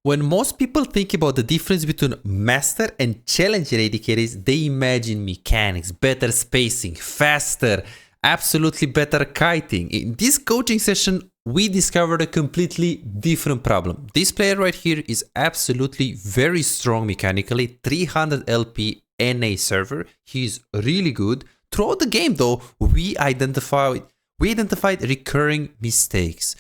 When most people think about the difference between master and challenger AD carries, they imagine mechanics, better spacing, faster, absolutely better kiting. In this coaching session, we discovered a completely different problem. This player right here is absolutely very strong mechanically, 300 LP NA server. He's really good. Throughout the game though, we identified recurring mistakes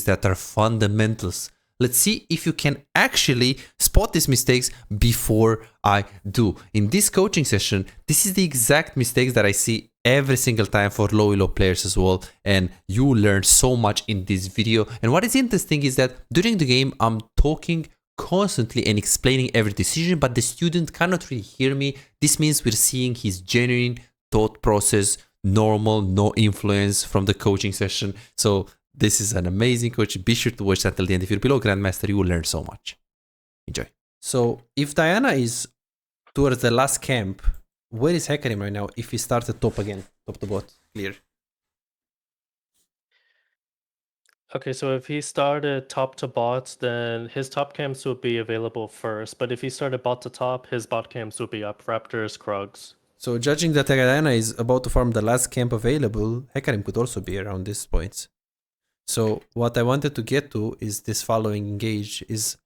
that are fundamentals. Let's see if you can actually spot these mistakes before I do. In this coaching session, this is the exact mistakes that I see every single time for low elo players as well. And you learn so much in this video. And what is interesting is that during the game, I'm talking constantly and explaining every decision, but the student cannot really hear me. This means we're seeing his genuine thought process, normal, no influence from the coaching session. So this is an amazing coach. Be sure to watch that till the end. If you're below Grandmaster, you will learn so much. Enjoy. So if Diana is towards the last camp, where is Hecarim right now? If he started top again, top to bot, clear. Okay, so if he started top to bot, then his top camps would be available first. But if he started bot to top, his bot camps would be up. Raptors, Krugs. So judging that Diana is about to farm the last camp available, Hecarim could also be around these points. So what I wanted to get to is this following engage is,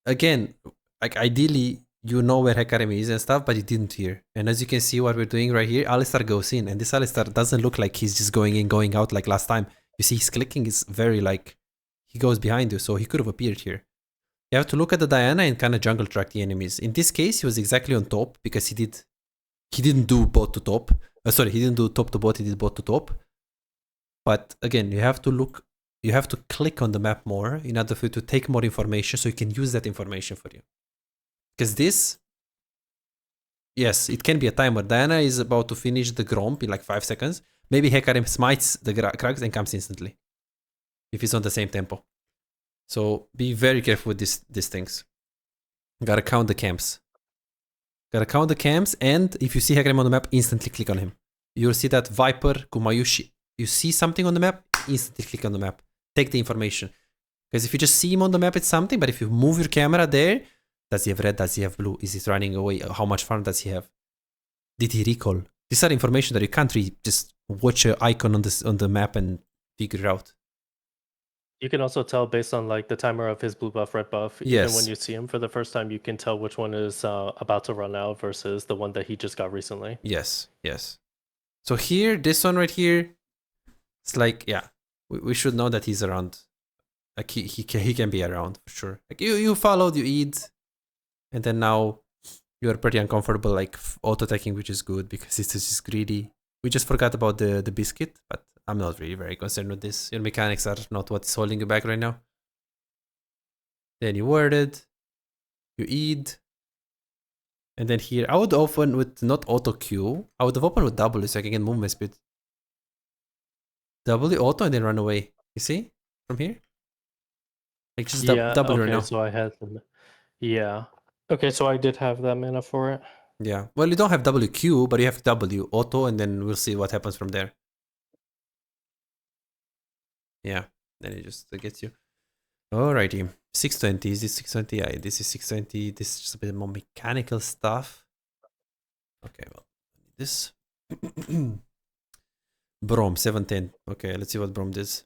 again, like ideally you know where Hecarim is and stuff, but you didn't hear. And as you can see what we're doing right here, Alistar goes in, and this Alistar doesn't look like he's just going in, going out like last time. You see his clicking is very like, he goes behind you, so he could have appeared here. You have to look at the Diana and kind of jungle track the enemies. In this case, he was exactly on top because he didn't do bot to top. Sorry, he didn't do top to bot, he did bot to top. But again, you have to click on the map more in order for you to take more information so you can use that information for you. Because this, yes, it can be a timer. Diana is about to finish the Gromp in like 5 seconds. Maybe Hecarim smites the Krugs and comes instantly. If he's on the same tempo. So be very careful with these things. Gotta count the camps. And if you see Hecarim on the map, instantly click on him. You'll see that Viper, Kumayushi. You see something on the map, instantly click on the map. Take the information. Because if you just see him on the map, it's something. But if you move your camera there, does he have red? Does he have blue? Is he running away? How much farm does he have? Did he recall? These are information that you can't really just watch an icon on the map and figure it out. You can also tell based on like the timer of his blue buff, red buff. Yes. Even when you see him for the first time, you can tell which one is about to run out versus the one that he just got recently. Yes, yes. So here, this one right here, it's like, yeah, we should know that he's around. Like he can be around for sure. Like you followed, you eat, and then now you're pretty uncomfortable like auto attacking, which is good because it's just greedy. We just forgot about the biscuit, but I'm not really very concerned with this. Your mechanics are not what's holding you back right now. Then you worded, you eat, and then here I would open with not auto Q. I would have opened with W so I can get movement speed. W auto and then run away. You see from here? Like just double right now. So I had them. Yeah. Okay, so I did have that mana for it. Yeah. Well, you don't have WQ, but you have W auto, and then we'll see what happens from there. Yeah. Then it just gets you. Alrighty. 620. Is this 620? Yeah, this is 620. This is just a bit more mechanical stuff. Okay, well, this. Brom 710. Okay, let's see what Brom does.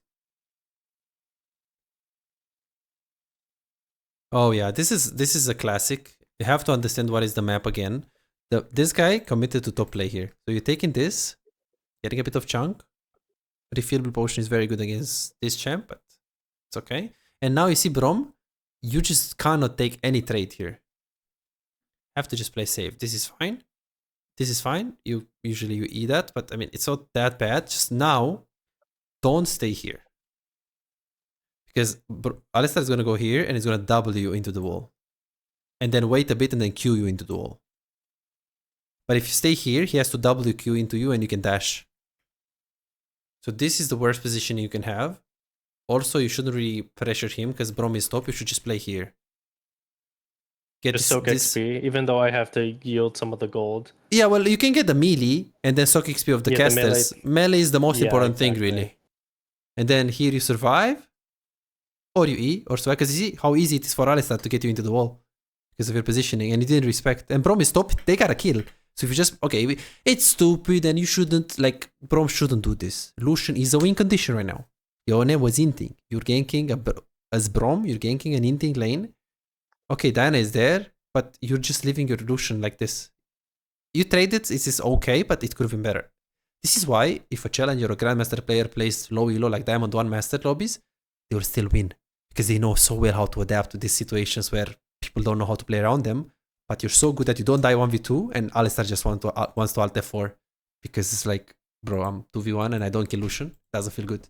Oh yeah, this is a classic. You have to understand what is the map again. This guy committed to top play here. So you're taking this, getting a bit of chunk. Refillable potion is very good against this champ, but it's okay. And now you see Brom, you just cannot take any trade here. Have to just play safe. This is fine. This is fine. You eat that, but I mean it's not that bad. Just now, don't stay here. Because Alistar is gonna go here and it's gonna W you into the wall. And then wait a bit and then Q you into the wall. But if you stay here, he has to WQ into you and you can dash. So this is the worst position you can have. Also, you shouldn't really pressure him because Brom is top. You should just play here. Get just soak XP, even though I have to yield some of the gold. Yeah, well, you can get the melee and then soak XP of the casters. Melee is the most important thing, really. And then here you survive. Or you E, or swag, because you see how easy it is for Alistar to get you into the wall because of your positioning, and you didn't respect. And Brom is top, they got a kill. So if you just, okay, it's stupid and you shouldn't, like, Brom shouldn't do this. Lucian is a win condition right now. Yone was inting. You're ganking as Brom, you're ganking an inting lane. Okay, Diana is there, but you're just leaving your Lucian like this. You trade it, it is okay, but it could have been better. This is why, if a challenger or grandmaster player plays low elo like Diamond 1 master lobbies, they will still win. Because they know so well how to adapt to these situations where people don't know how to play around them. But you're so good that you don't die 1v2, and Alistar just wants to alt F4. Because it's like, bro, I'm 2v1 and I don't kill Lucian. Doesn't feel good.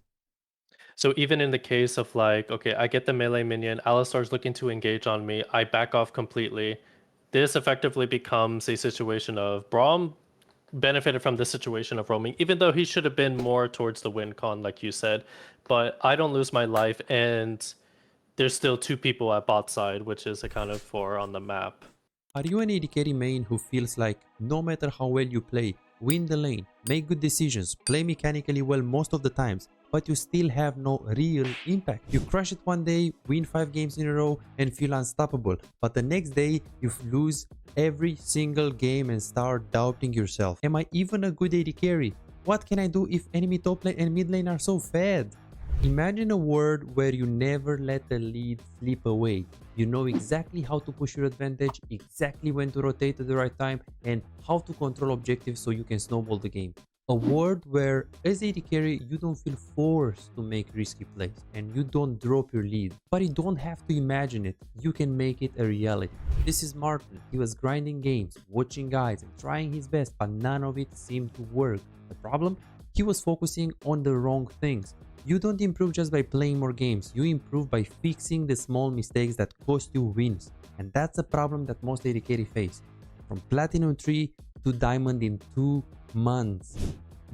So even in the case of like, okay, I get the melee minion, Alistar's looking to engage on me, I back off completely. This effectively becomes a situation of Braum benefited from this situation of roaming, even though he should have been more towards the win con, like you said. But I don't lose my life, and there's still 2 people at bot side, which is accounted for on the map. Are you an AD carry main who feels like no matter how well you play, win the lane, make good decisions, play mechanically well most of the times, but you still have no real impact? You crush it one day, win 5 games in a row and feel unstoppable, but the next day you lose every single game and start doubting yourself. Am I even a good AD carry? What can I do if enemy top lane and mid lane are so fed? Imagine a world where you never let the lead slip away. You know exactly how to push your advantage, exactly when to rotate at the right time, and how to control objectives so you can snowball the game. A world where, as AD carry, you don't feel forced to make risky plays and you don't drop your lead. But you don't have to imagine it, you can make it a reality. This is Martin. He was grinding games, watching guides, and trying his best, but none of it seemed to work. The problem? He was focusing on the wrong things. You don't improve just by playing more games, you improve by fixing the small mistakes that cost you wins. And that's a problem that most AD carry face. From Platinum 3 to Diamond in 2 months.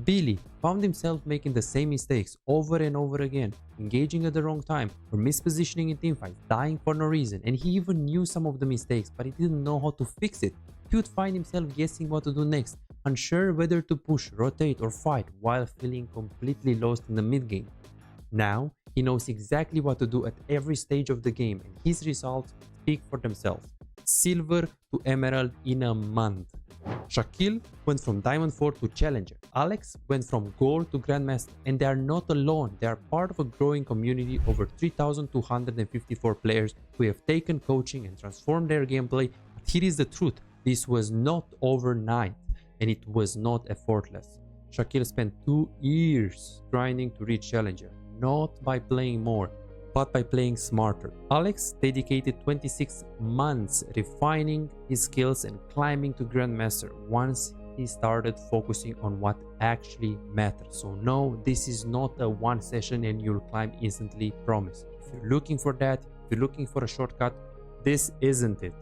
Billy found himself making the same mistakes over and over again, engaging at the wrong time or mispositioning in teamfights, dying for no reason, and he even knew some of the mistakes, but he didn't know how to fix it. He would find himself guessing what to do next, unsure whether to push, rotate or fight while feeling completely lost in the mid game. Now, he knows exactly what to do at every stage of the game and his results speak for themselves. Silver to Emerald in a month. Shaquille went from Diamond 4 to Challenger. Alex went from Gold to Grandmaster, and they are not alone. They are part of a growing community over 3,254 players who have taken coaching and transformed their gameplay. But here is the truth. This was not overnight, and it was not effortless. Shaquille spent 2 years grinding to reach Challenger, not by playing more, but by playing smarter. Alex dedicated 26 months refining his skills and climbing to Grandmaster once he started focusing on what actually matters. So no, this is not a one session and you'll climb instantly, promise. If you're looking for that, if you're looking for a shortcut, this isn't it.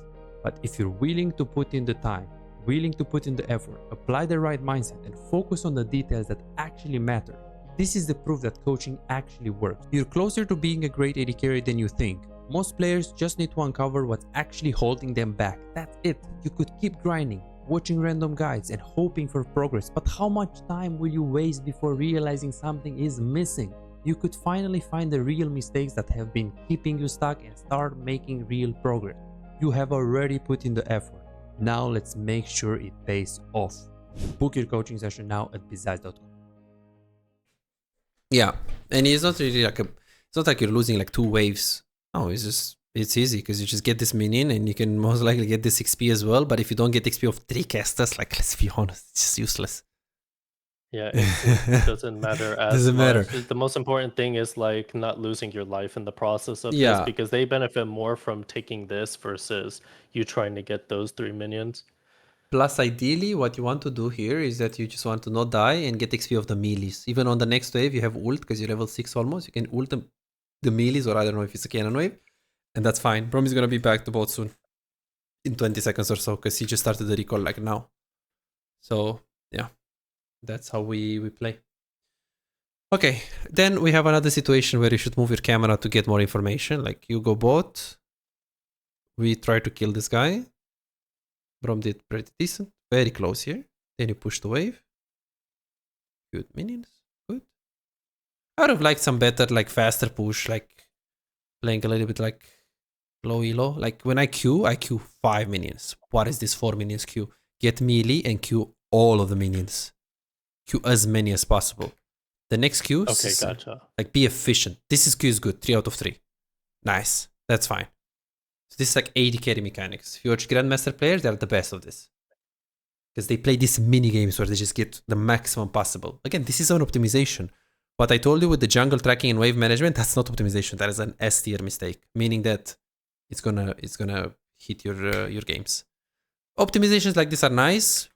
But if you're willing to put in the time, willing to put in the effort, apply the right mindset and focus on the details that actually matter, this is the proof that coaching actually works. You're closer to being a great AD carry than you think. Most players just need to uncover what's actually holding them back. That's it. You could keep grinding, watching random guides and hoping for progress, but how much time will you waste before realizing something is missing? You could finally find the real mistakes that have been keeping you stuck and start making real progress. You have already put in the effort. Now let's make sure it pays off. Book your coaching session now at bizarre.com. Yeah, and it's not really like it's not like you're losing like 2 waves. No, it's easy because you just get this minion and you can most likely get this XP as well. But if you don't get XP of 3 casters, like, let's be honest, it's just useless. Yeah, it doesn't matter as Doesn't much. matter. The most important thing is like not losing your life in the process of this, because they benefit more from taking this versus you trying to get those 3 minions. Plus, ideally, what you want to do here is that you just want to not die and get XP of the melees. Even on the next wave, you have ult because you're level 6 almost. You can ult the melees, or I don't know if it's a cannon wave. And that's fine. Brom is going to be back to bot soon. In 20 seconds or so, because he just started the recall like now. So, yeah. That's how we play. Okay, then we have another situation where you should move your camera to get more information. Like, you go bot. We try to kill this guy. Brom did pretty decent. Very close here. Then you push the wave. Good minions. Good. I would have liked some better, like, faster push. Like, Playing a little bit like low elo. Like when I queue 5 minions. What is this 4 minions queue? Get melee and queue all of the minions. Queue as many as possible. The next queue, Okay, gotcha. like be efficient. This queue is good, 3 out of 3. Nice, that's fine. So this is like AD carry mechanics. If you watch Grandmaster players, they're the best of this. Because they play these mini games where they just get the maximum possible. Again, this is an optimization. What I told you with the jungle tracking and wave management, that's not optimization. That is an S tier mistake, meaning that it's gonna hit your games. Optimizations like this are nice,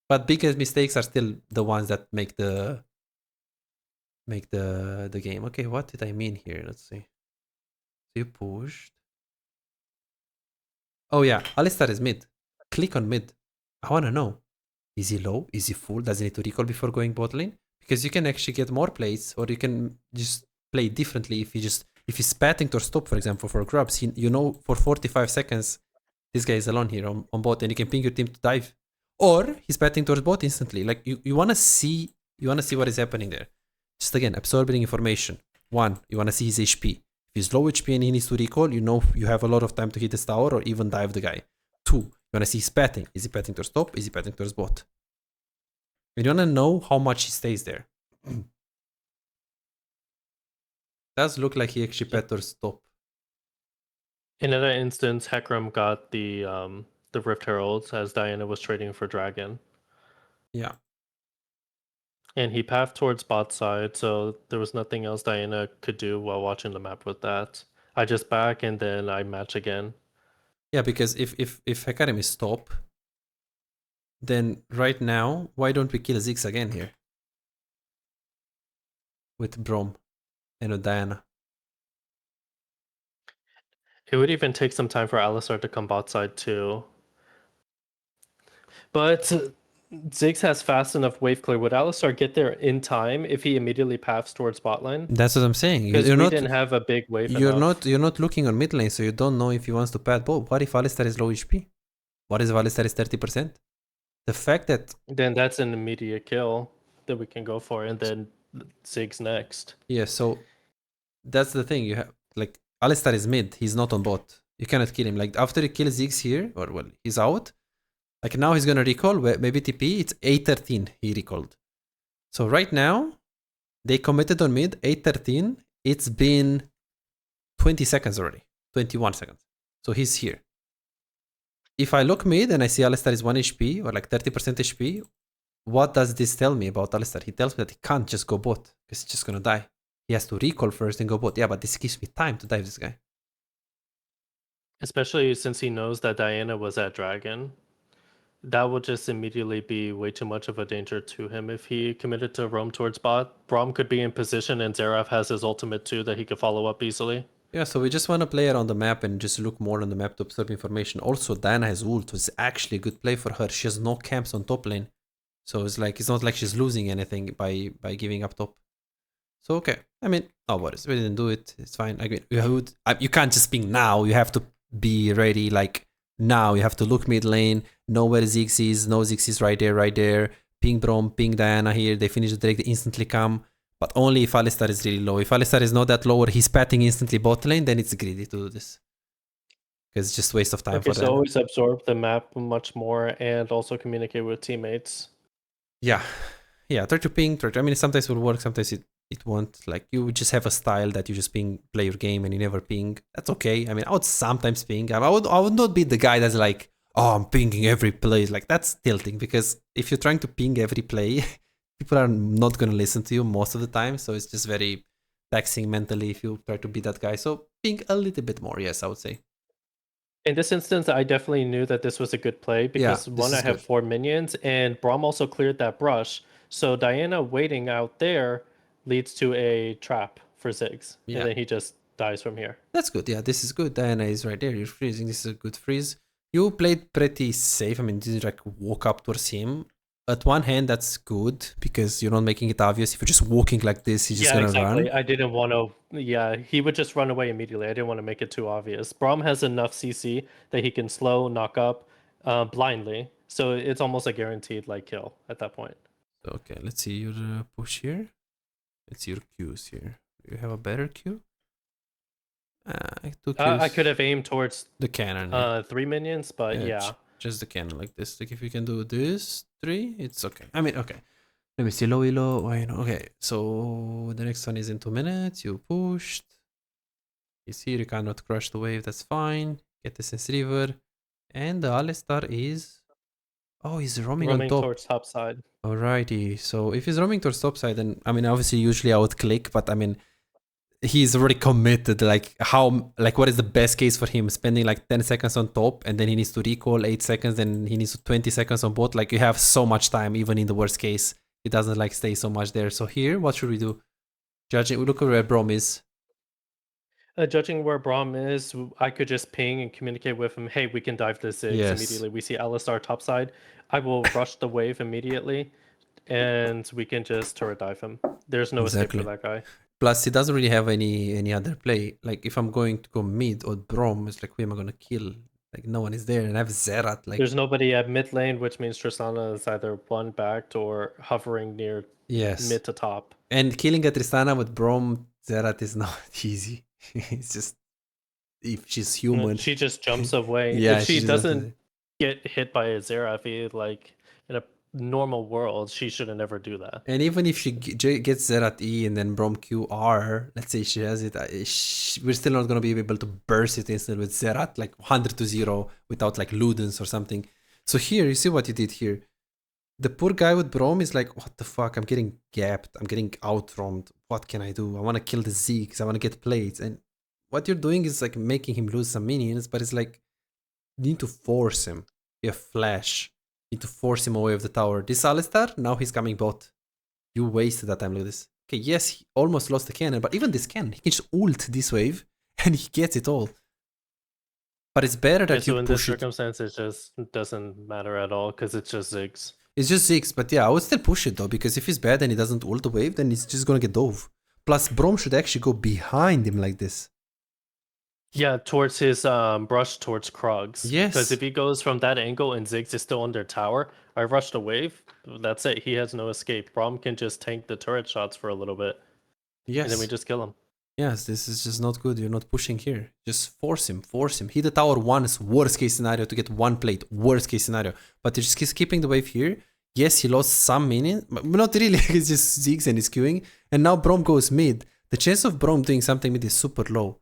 but biggest mistakes are still the ones that make the game. Okay, what did I mean here? Let's see. So you pushed. Oh yeah, Alistar is mid. Click on mid. I wanna know. Is he low? Is he full? Does he need to recall before going bot lane? Because you can actually get more plays, or you can just play differently if he's spatting to stop, for example, for grubs. You know for 45 seconds this guy is alone here on bot, and you can ping your team to dive. Or he's spatting towards bot instantly. Like you wanna see what is happening there. Just again, absorbing information. 1, you wanna see his HP. If he's low HP and he needs to recall, you know you have a lot of time to hit his tower or even dive the guy. 2, you wanna see his patting. Is he patting towards top? Is he patting towards bot? You wanna know how much he stays there. Does look like he actually pat towards top. In another instance, Hecarim got the Rift Heralds as Diana was trading for Dragon. Yeah. And he pathed towards bot side, so there was nothing else Diana could do while watching the map with that. I just back and then I match again. Yeah, because if Hecarim is top, then right now, why don't we kill Ziggs again here? With Brom and with Diana. It would even take some time for Alistar to come bot side too. But Ziggs has fast enough wave clear. Would Alistar get there in time if he immediately paths towards bot lane? That's what I'm saying. Because we didn't have a big wave enough. You're not looking on mid lane, so you don't know if he wants to path both. What if Alistar is low HP? What if Alistar is 30%? The fact that... Then that's an immediate kill that we can go for, and then Ziggs next. Yeah, so that's the thing. You have like Alistar is mid, he's not on bot. You cannot kill him. Like after you kill Ziggs here, or well, he's out. Like now he's gonna recall, maybe TP, it's 813 he recalled. So right now, they committed on mid, 813. It's been 20 seconds already, 21 seconds. So he's here. If I look mid and I see Alistar is 1 HP or like 30% HP, what does this tell me about Alistar? He tells me that he can't just go bot because he's just gonna die. He has to recall first and go bot. Yeah, but this gives me time to dive this guy. Especially since he knows that Diana was at Dragon. That would just immediately be way too much of a danger to him if he committed to roam towards bot. Braum could be in position and Xerath has his ultimate too that he could follow up easily. Yeah, so we just want to play around the map and just look more on the map to absorb information. Also, Diana has ult, so it's actually a good play for her. She has no camps on top lane. So it's not like she's losing anything by giving up top. So okay, I mean, no worries. We didn't do it. It's fine. I mean, you can't just ping now. You have to be ready like now. You have to look mid lane, know where Ziggs is, know Ziggs is right there. Ping Brom, ping Diana here. They finish the Drake, they instantly come. But only if Alistar is really low. If Alistar is not that low or he's patting instantly bot lane, then it's greedy to do this. Because it's just waste of time for them. So always absorb the map much more and also communicate with teammates. Yeah. Yeah, try to ping. I mean, sometimes it will work, sometimes it won't. Like, you just have a style that you just ping, play your game and you never ping. That's okay. I mean, I would sometimes ping. I would not be the guy that's like, oh, I'm pinging every play. Like, that's tilting. Because if you're trying to ping every play... people are not going to listen to you most of the time, so it's just very taxing mentally if you try to be that guy. So ping a little bit more, yes, I would say. In this instance, I definitely knew that this was a good play because one, I have 4 minions, and Braum also cleared that brush. So Diana waiting out there leads to a trap for Ziggs, and then he just dies from here. That's good. Yeah, this is good. Diana is right there. You're freezing. This is a good freeze. You played pretty safe. I mean, didn't like walk up towards him. At one hand, that's good because you're not making it obvious. If you're just walking like this, he's just gonna run. I didn't want to. Yeah, he would just run away immediately. I didn't want to make it too obvious. Braum has enough CC that he can slow, knock up blindly, so it's almost a guaranteed like kill at that point. Okay, let's see your push here. Let's see your Qs here. Do you have a better Q? I took I could have aimed towards the cannon. 3 minions, but yeah. Just the cannon like this. Like if you can do this 3, it's okay. I mean, okay. Let me see. Low elo. Okay. So the next one is in 2 minutes. You pushed. You see, you cannot crush the wave. That's fine. Get the Sense River. And the Alistar is. Oh, he's roaming on top. Towards top side. Alrighty. So if he's roaming towards top side, then I mean, obviously, usually I would click, but I mean, he's already committed. Like what is the best case for him? Spending like 10 seconds on top, and then he needs to recall 8 seconds, then he needs 20 seconds on bot. Like you have so much time, even in the worst case. It doesn't like stay so much there. So here, what should we do? Judging, look at where Brom is. Judging where Braum is, I could just ping and communicate with him. Hey, we can dive the Ziggs immediately. We see Alistar top side. I will rush the wave immediately, and we can just turret dive him. There's no escape for that guy. Plus, he doesn't really have any other play. Like if I'm going to go mid or Brom, it's like who am I gonna kill? Like no one is there, and I have Zerat. Like there's nobody at mid lane, which means Tristana is either one backed or hovering near mid to top. And killing a Tristana with Brom Zerat is not easy. It's just if she's human, she just jumps away. Yeah, if she doesn't get hit by a Xerath, like in a normal world, she shouldn't ever do that. And even if she gets Zerat E and then Brom QR, let's say she has it, we're still not gonna be able to burst it instantly with Zerat, like 100-0 without like Ludens or something. So here, you see what you did here. The poor guy with Brom is like, what the fuck? I'm getting gapped. I'm getting out-roamed. What can I do? I want to kill the Ziggs. I want to get plates. And what you're doing is like making him lose some minions, but it's like, you need to force him. You have flash. You need to force him away of the tower. This Alistar, now he's coming bot. You wasted that time, look at this. Okay, yes, he almost lost the cannon, but even this cannon, he can just ult this wave, and he gets it all. But it's better that you push it. So in this circumstance, it just doesn't matter at all, because it's just Ziggs. It's just Ziggs, but yeah, I would still push it though, because if he's bad and he doesn't ult the wave, then he's just gonna get dove. Plus, Brom should actually go behind him like this. Yeah, towards his brush towards Krugs. Yes. Because if he goes from that angle and Ziggs is still under tower, I rush the wave, that's it. He has no escape. Brom can just tank the turret shots for a little bit. Yes. And then we just kill him. Yes, this is just not good. You're not pushing here. Just force him, force him. Hit the tower once, worst case scenario to get one plate, worst case scenario. But you're just keeping the wave here. Yes, he lost some minions, but not really. It's just Ziggs and he's queuing. And now Brom goes mid. The chance of Brom doing something mid is super low.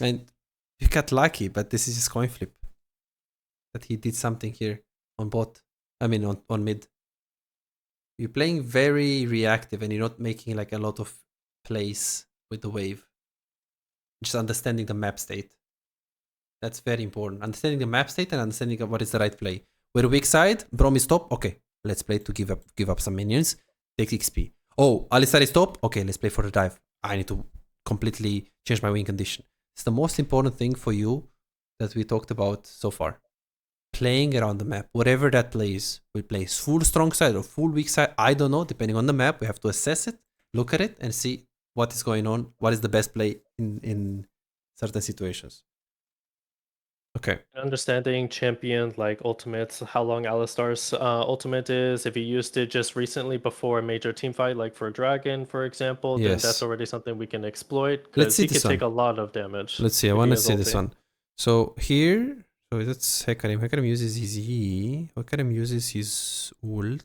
And you got lucky, but this is just coin flip. That he did something here on bot. I mean on mid. You're playing very reactive and you're not making like a lot of plays with the wave. Just understanding the map state. That's very important. Understanding the map state and understanding what is the right play. We're weak side, Brom is top. Okay, let's play to give up some minions. Take XP. Oh, Alistar is top. Okay, let's play for the dive. I need to completely change my win condition. It's the most important thing for you that we talked about so far. Playing around the map. Whatever that play is. We play full strong side or full weak side. I don't know. Depending on the map, we have to assess it, look at it, and see what is going on. What is the best play in certain situations. Okay. Understanding champion like ultimates, how long Alistar's ultimate is. If he used it just recently before a major team fight, like for Dragon, for example, then that's already something we can exploit. Let's see this one. He can take a lot of damage. Let's see. I want to see this one. So here, so that's Hecarim. Hecarim uses his E. Hecarim uses his ult.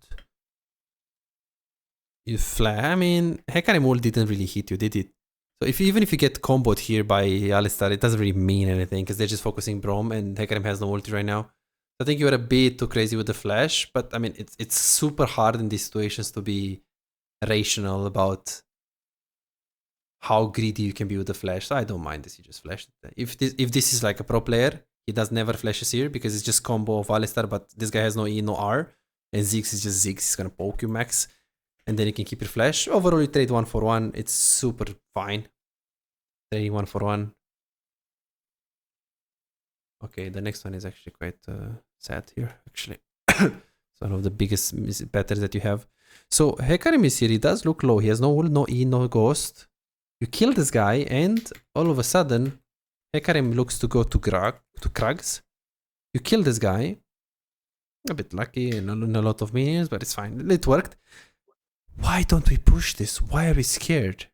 I mean, Hecarim ult didn't really hit you, did it? So even if you get comboed here by Alistar, it doesn't really mean anything because they're just focusing Brom and Hecarim has no ulti right now. I think you are a bit too crazy with the flash, but I mean, it's super hard in these situations to be rational about how greedy you can be with the flash. So I don't mind this, you just flash it. If this is like a pro player, he does never flashes here because it's just combo of Alistar, but this guy has no E, no R, and Ziggs is just Ziggs, he's gonna poke you max. And then you can keep your flash. Overall, you trade 1-for-1. It's super fine. Trading 1-for-1. Okay, the next one is actually quite sad here, actually. It's one of the biggest patterns that you have. So, Hecarim is here. He does look low. He has no ult, no E, no ghost. You kill this guy, and all of a sudden, Hecarim looks to go to Krugs. You kill this guy. A bit lucky and a lot of minions, but it's fine. It worked. Why don't we push this? Why are we scared?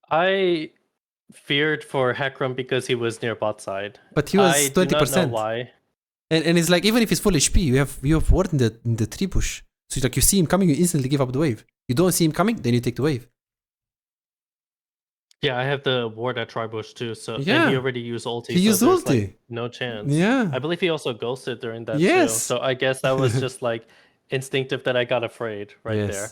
I feared for Hecarim because he was near bot side. But he was I do not know 20%. why. And it's like, even if he's full HP, you have ward in the tree bush. So it's like, you see him coming, you instantly give up the wave. You don't see him coming, then you take the wave. Yeah, I have the ward at Tribush too. So Yeah. and he already used ulti. He used there's, ulti. like, no chance. Yeah. I believe he also ghosted during that Yes. too. So I guess that was just like instinctive that I got afraid right there.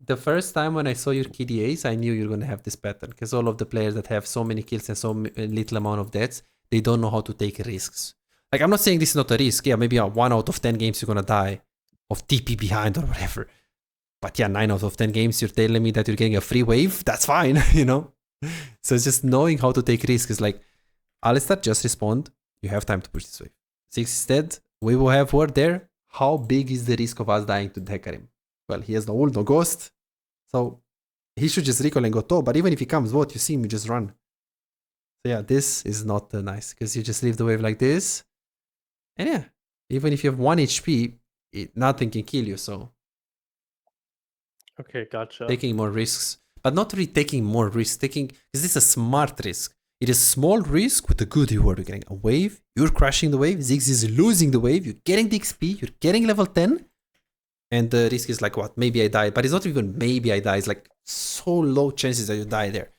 The first time when I saw your KDAs, I knew you're going to have this pattern, because all of the players that have so many kills and so little amount of deaths, they don't know how to take risks. Like, I'm not saying this is not a risk. Yeah, maybe 1 out of 10 games you're going to die of TP behind or whatever. But yeah, 9 out of 10 games you're telling me that you're getting a free wave, that's fine, you know? So it's just knowing how to take risks. Is like, Alistar, just respond. You have time to push this wave. 6 is dead. We will have ward there. How big is the risk of us dying to Hecarim? Well, he has no ult, no ghost. So he should just recall and go top. But even if he comes bot, you see him, you just run. So yeah, this is not nice, because you just leave the wave like this. And yeah, even if you have 1 HP, nothing can kill you. So Okay, gotcha. taking more risks, but not really taking more risks. Because this is a smart risk. It is small risk with a good reward. You're getting a wave, you're crashing the wave, Ziggs is losing the wave, you're getting the XP, you're getting level 10. And the risk is like, what? Maybe I die. But it's not even maybe I die. It's like so low chances that you die there.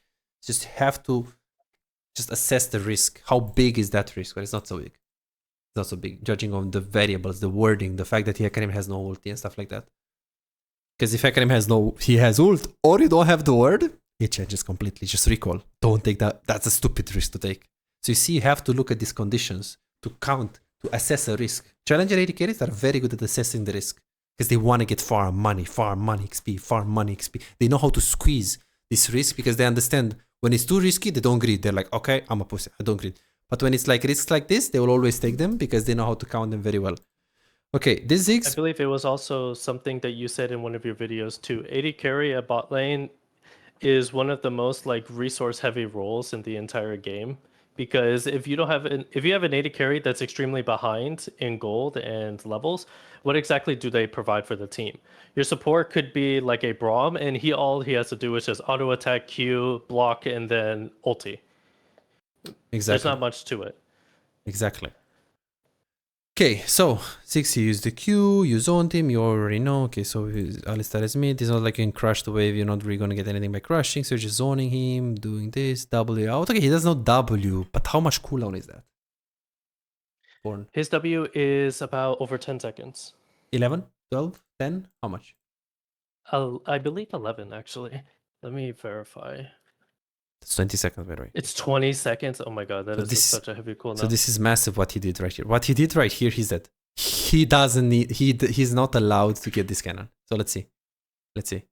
Just have to just assess the risk. How big is that risk? But it's not so big. It's not so big. Judging on the variables, the wording, the fact that Hecarim has no ulti and stuff like that. Because if Hecarim has ult, or you don't have the word, it changes completely. Just recall. Don't take that. That's a stupid risk to take. So you see, you have to look at these conditions to count, to assess a risk. Challenger AD carries are very good at assessing the risk, because they want to get farm money XP. They know how to squeeze this risk, because they understand when it's too risky, they don't greed. They're like, okay, I'm a pussy, I don't greed. But when it's like risks like this, they will always take them, because they know how to count them very well. Okay, this Ziggs. I believe it was also something that you said in one of your videos too. AD carry at bot lane is one of the most like resource heavy roles in the entire game. Because if you have an AD carry that's extremely behind in gold and levels, what exactly do they provide for the team? Your support could be like a Braum, and all he has to do is just auto attack, Q, block, and then ulti. Exactly. There's not much to it. Exactly. Okay, so 6, you use the Q, you zoned him, you already know. Okay, so Alistar is mid. It's not like you can crush the wave, you're not really gonna get anything by crushing, so you're just zoning him, doing this, W out. Okay, he does not W, but how much cooldown is that? Born. His W is about over 10 seconds. 11, 12, 10? How much? I believe 11 actually. Let me verify. It's 20 seconds, by the way. It's 20 seconds. Oh my god, that is such a heavy cooldown. So this is massive what he did right here. What he did right here is that he doesn't need, he's not allowed to get this cannon. So let's see. Let's see.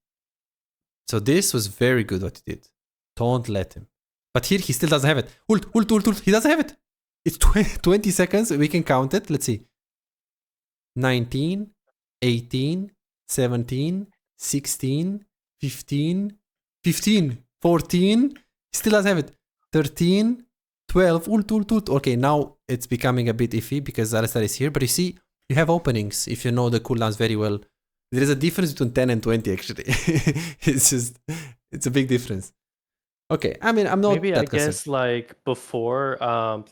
So this was very good what he did. Don't let him. But here he still doesn't have it. Ult. He doesn't have it. It's 20 seconds. We can count it. Let's see. 19, 18, 17, 16, 15, 14. He still doesn't have it. 13, 12. Ult. Okay, now it's becoming a bit iffy because Alistar is here. But you see, you have openings if you know the cooldowns very well. There is a difference between 10 and 20 actually. It's a big difference. Okay, I mean, I'm not Maybe that I guess concerned. like before,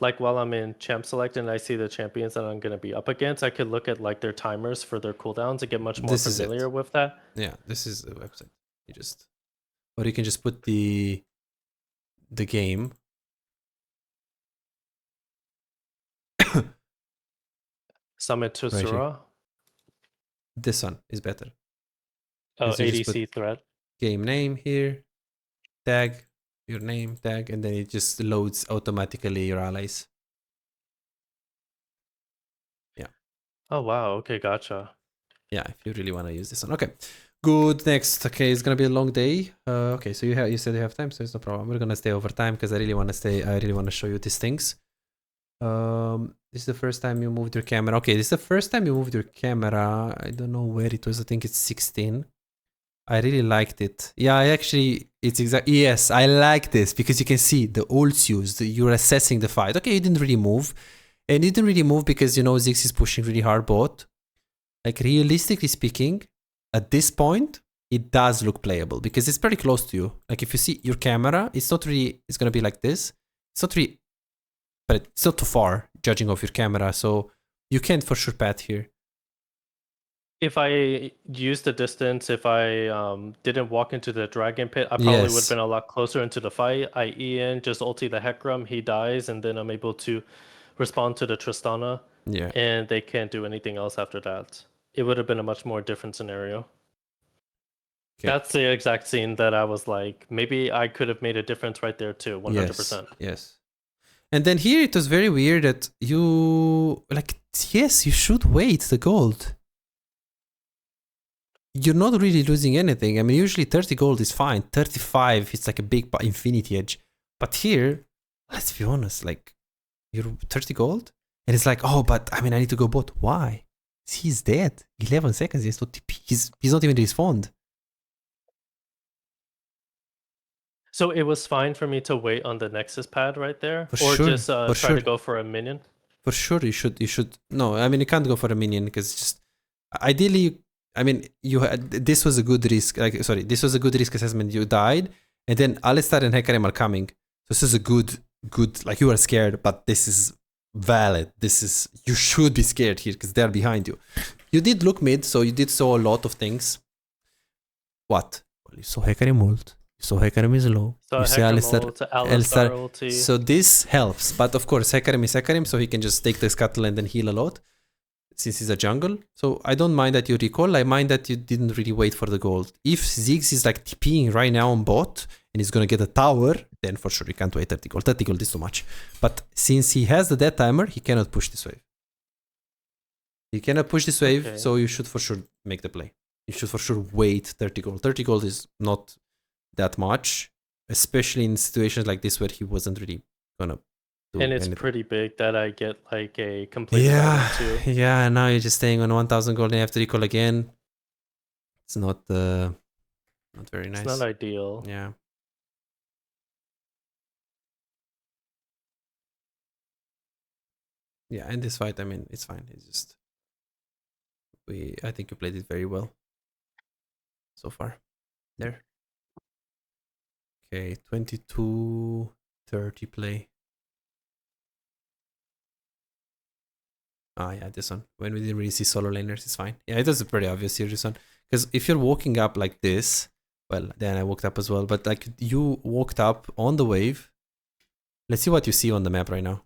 like while I'm in champ select and I see the champions that I'm going to be up against, I could look at like their timers for their cooldowns to get much more familiar with that. Yeah, this is the website. Or you can just put the game. Summit to Right Sura. This one is better. Oh, So you just ADC threat. Game name here, tag, your name, tag, and then it just loads automatically your allies. Yeah. Oh wow, okay, gotcha. Yeah, if you really want to use this one. Okay, good. Next. Okay, it's gonna be a long day. Okay, so you said you have time, so it's no problem. We're gonna stay over time because I really want to stay. I really want to show you these things. This is the first time you moved your camera. Okay, this is the first time you moved your camera. I don't know where it was. I think it's 16. I really liked it. Yeah, it's exactly, yes, I like this because you can see the ults used. You're assessing the fight. Okay, you didn't really move. And you didn't really move because, you know, Ziggs is pushing really hard bot. Like, realistically speaking, at this point, it does look playable because it's pretty close to you. Like if you see your camera, it's not really, it's gonna be like this. It's not really, but it's not too far judging off your camera. So you can for sure pat here. If I used the distance, if I didn't walk into the dragon pit, I probably would have been a lot closer into the fight. I E in, just ulti the Hecarim, he dies, and then I'm able to respond to the Tristana. Yeah. And they can't do anything else after that. It would have been a much more different scenario. Okay. That's the exact scene that I was like, maybe I could have made a difference right there too, 100%. Yes. And then here it was very weird that you, like, yes, you should wait the gold. You're not really losing anything. I mean, usually 30 gold is fine. 35, it's like a big infinity edge. But here, let's be honest, like, you're 30 gold? And it's like, oh, but I mean, I need to go bot. Why? He's dead. 11 seconds, he has to TP. He's not even respawned. So it was fine for me to wait on the Nexus pad right there? Or just try to go for a minion? For sure, you should. No, I mean, you can't go for a minion because just, ideally, I mean, this was a good risk. Like, sorry, this was a good risk assessment. You died, and then Alistar and Hecarim are coming. So this is a good, like you are scared, but this is valid. You should be scared here because they're behind you. You did look mid, so you did saw a lot of things. What? Well, you saw Hecarim ult. You saw Hecarim is low. So you see Alistar ulti. So this helps, but of course Hecarim is Hecarim, so he can just take the scuttle and then heal a lot. Since he's a jungle. So I don't mind that you recall, I mind that you didn't really wait for the gold. If Ziggs is like TPing right now on bot and he's gonna get a tower, then for sure you can't wait 30 gold. 30 gold is too much. But since he has the death timer, he cannot push this wave. He cannot push this wave, so you should for sure make the play. You should for sure wait 30 gold. 30 gold is not that much, especially in situations like this where he wasn't really gonna and it's pretty big that I get like a complete too. Yeah, and now you're just staying on 1000 gold and you have to recall again. It's not very nice. It's not ideal. Yeah. Yeah, and this fight, I mean, it's fine. It's just I think you played it very well so far. There. Okay, 22-30 play. Ah, yeah, this one. When we didn't really see solo laners, it's fine. Yeah, it was pretty obvious here, this one. Because if you're walking up like this, well, then I walked up as well, but like you walked up on the wave. Let's see what you see on the map right now.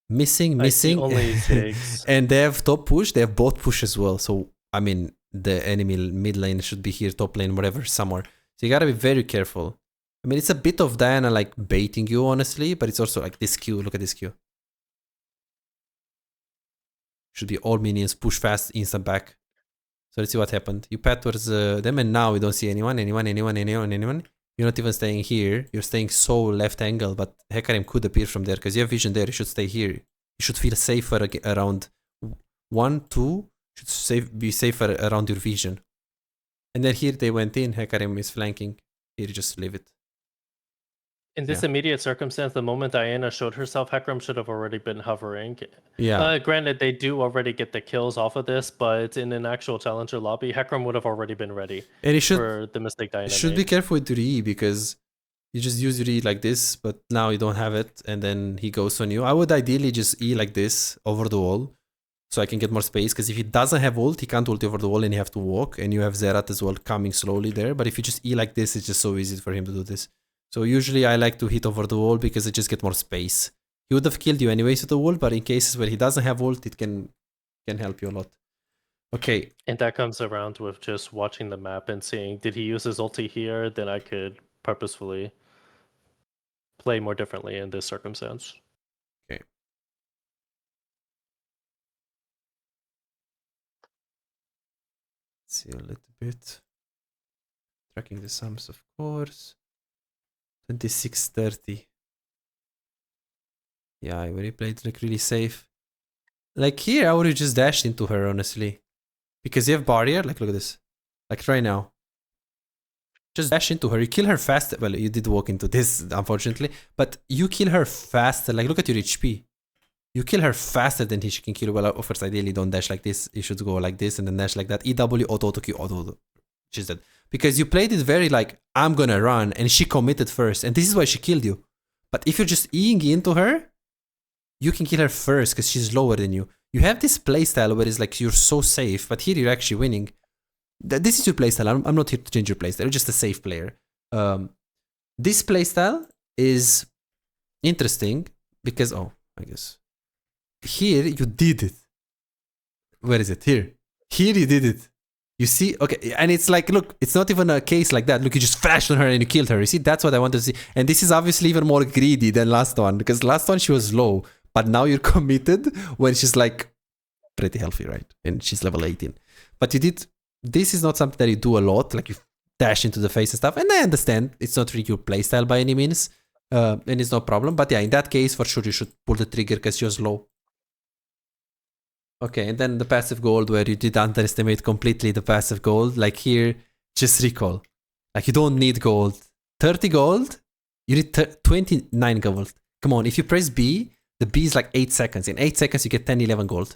Missing. Only Ziggs. And they have top push, they have bot push as well. So, I mean, the enemy mid lane should be here, top lane, whatever, somewhere. So you gotta be very careful. I mean, it's a bit of Diana like baiting you, honestly, but it's also like this Q. Look at this Q. Should be all minions, push fast, instant back. So let's see what happened. You pat towards them and now we don't see anyone. You're not even staying here. You're staying so left angle, but Hecarim could appear from there because you have vision there. You should stay here. You should feel safer around 1, 2. Should be safer around your vision. And then here they went in. Hecarim is flanking. Here, just leave it. In this immediate circumstance, the moment Diana showed herself, Hecarim should have already been hovering. Yeah. Granted, they do already get the kills off of this, but in an actual challenger lobby, Hecarim would have already been ready for the mistake Diana should made. Be careful with your E because you just use your E like this, but now you don't have it, and then he goes on you. I would ideally just E like this over the wall so I can get more space, because if he doesn't have ult, he can't ult over the wall and you have to walk, and you have Zerat as well coming slowly there. But if you just E like this, it's just so easy for him to do this. So usually I like to hit over the wall because I just get more space. He would have killed you anyways with the wall, but in cases where he doesn't have ult, it can help you a lot. Okay. And that comes around with just watching the map and seeing, did he use his ulti here? Then I could purposefully play more differently in this circumstance. Okay. Let's see a little bit. Tracking the sums, of course. 26-30. Yeah, I already played like really safe. Like here, I would have just dashed into her, honestly. Because you have barrier, like look at this. Like right now. Just dash into her. You kill her faster. Well, you did walk into this, unfortunately. But you kill her faster. Like look at your HP. You kill her faster than she can kill you. Well, of course, ideally don't dash like this. You should go like this and then dash like that. EW, auto, Q, auto. she's dead. Because you played it very like, I'm gonna run, and she committed first, and this is why she killed you. But if you're just Eing into her, you can kill her first because she's lower than you. You have this playstyle where it's like you're so safe, but here you're actually winning. This is your playstyle. I'm not here to change your playstyle. You're just a safe player. This playstyle is interesting because, oh, I guess. Here you did it. Where is it? Here. Here you did it. You see? Okay, and it's like, look, it's not even a case like that. Look, you just flashed on her and you killed her. You see? That's what I wanted to see. And this is obviously even more greedy than last one, because last one she was low, but now you're committed when she's like pretty healthy, right? And she's level 18. But you did, this is not something that you do a lot, like you dash into the face and stuff. And I understand it's not really your playstyle by any means, and it's no problem. But yeah, in that case, for sure, you should pull the trigger because she was low. Okay, and then the passive gold where you did underestimate completely the passive gold. Like here, just recall. Like you don't need gold. 30 gold, you need 29 gold. Come on, if you press B, the B is like 8 seconds. In 8 seconds, you get 10, 11 gold.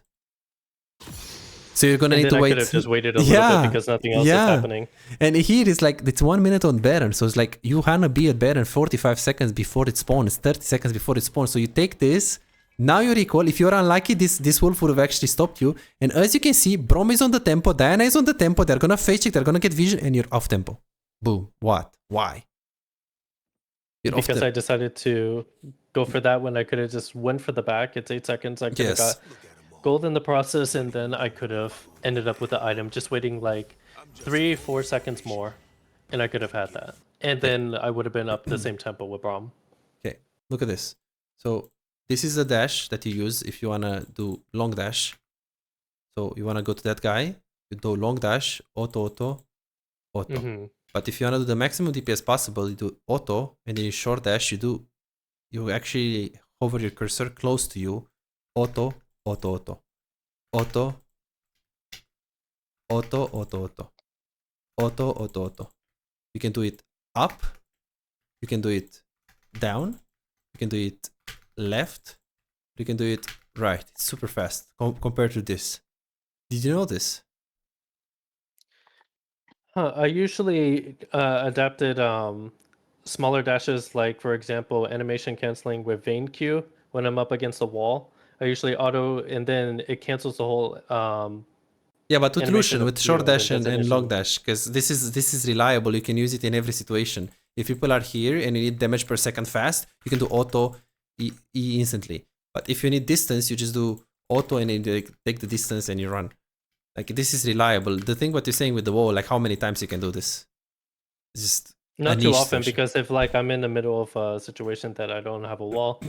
So you're gonna need to wait. I could have just waited a little bit because nothing else is happening. And here it's like, it's 1 minute on Baron. So it's like, you wanna be at Baron 45 seconds before it spawns, 30 seconds before it spawns. So you take this. Now you recall, if you're unlucky, this wolf would have actually stopped you. And as you can see, Brom is on the tempo, Diana is on the tempo, they're gonna face check, they're gonna get vision, and you're off tempo. Boom. What? Why? You're because I decided to go for that when I could have just went for the back. It's 8 seconds. I could have got gold in the process, and then I could have ended up with the item, just waiting like 3-4 seconds more, and I could have had that. And then I would have been up the same tempo with Brom. Okay, look at this. So this is a dash that you use if you want to do long dash. So you want to go to that guy, you do long dash, auto, auto, auto. Mm-hmm. But if you want to do the maximum DPS possible, you do auto, and then you short dash, you actually hover your cursor close to you, auto, auto, auto, auto, auto, auto, auto, auto, auto, auto. You can do it up, you can do it down, you can do it left, you can do it right. It's super fast compared to this. Did you know this? I usually adapted smaller dashes, like for example animation canceling with vein Q when I'm up against the wall. I usually auto, and then it cancels the whole yeah, but with Lucian, with short dash and long dash, because this is reliable. You can use it in every situation. If people are here and you need damage per second fast, you can do auto E instantly. But if you need distance, you just do auto and then you take the distance and you run. Like, this is reliable. The thing what you're saying with the wall, like how many times you can do this? It's just not too often, because if like I'm in the middle of a situation that I don't have a wall,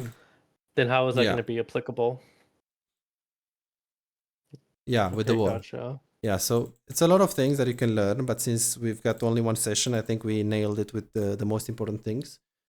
then how is that going to be applicable? Yeah, with the wall. Gotcha. Yeah, so it's a lot of things that you can learn, but since we've got only one session, I think we nailed it with the most important things.